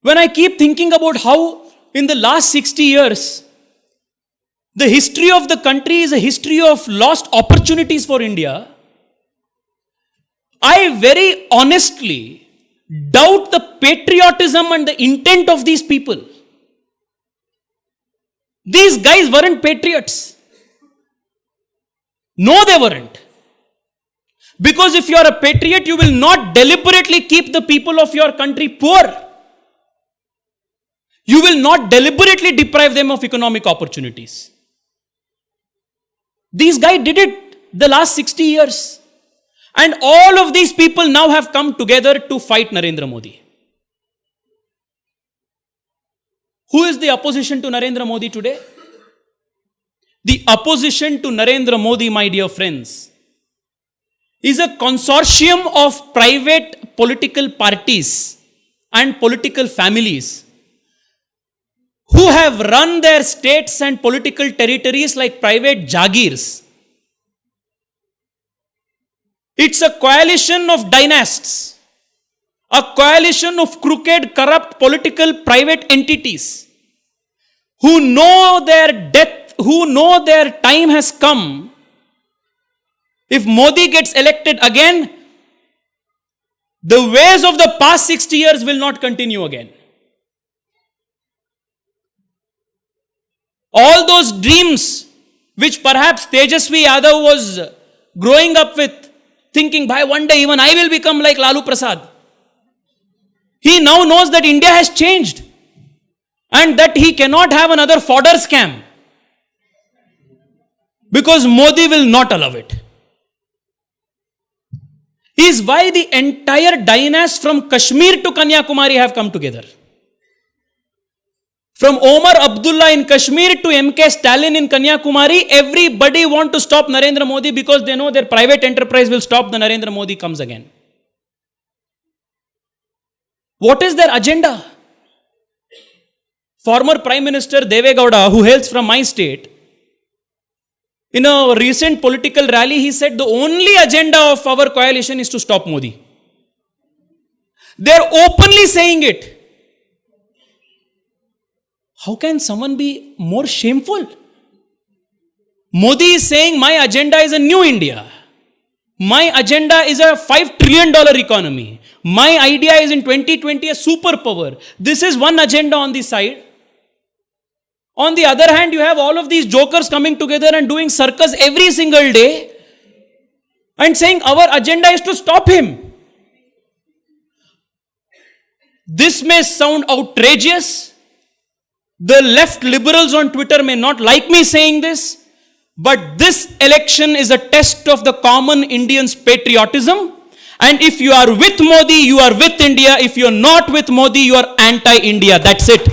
When I keep thinking about how in the last 60 years, the history of the country is a history of lost opportunities for India, I very honestly doubt the patriotism and the intent of these people. These guys weren't patriots. No, they weren't. Because if you are a patriot, you will not deliberately keep the people of your country poor. You will not deliberately deprive them of economic opportunities. These guys did it the last 60 years. And all of these people now have come together to fight Narendra Modi. Who is the opposition to Narendra Modi today? The opposition to Narendra Modi, my dear friends, is a consortium of private political parties and political families who have run their states and political territories like private jagirs. It's a coalition of dynasts, a coalition of crooked, corrupt political private entities who know their death, who know their time has come. If Modi gets elected again, the ways of the past 60 years will not continue again. All those dreams which perhaps Tejasvi Yadav was growing up with, thinking, by one day even I will become like Lalu Prasad. He now knows that India has changed and that he cannot have another fodder scam because Modi will not allow it. Is why the entire dynasty from Kashmir to Kanyakumari have come together. From Omar Abdullah in Kashmir to MK Stalin in Kanyakumari, everybody want to stop Narendra Modi because they know their private enterprise will stop the Narendra Modi comes again. What is their agenda? Former Prime Minister Deve Gowda, who hails from my state, in a recent political rally, he said the only agenda of our coalition is to stop Modi. They're openly saying it. How can someone be more shameful? Modi is saying my agenda is a new India. My agenda is a $5 trillion economy. My idea is in 2020 a superpower. This is one agenda on the side. On the other hand, you have all of these jokers coming together and doing circus every single day and saying our agenda is to stop him. This may sound outrageous. The left liberals on Twitter may not like me saying this, but this election is a test of the common Indian's patriotism. And if you are with Modi, you are with India. If you are not with Modi, you are anti-India. That's it.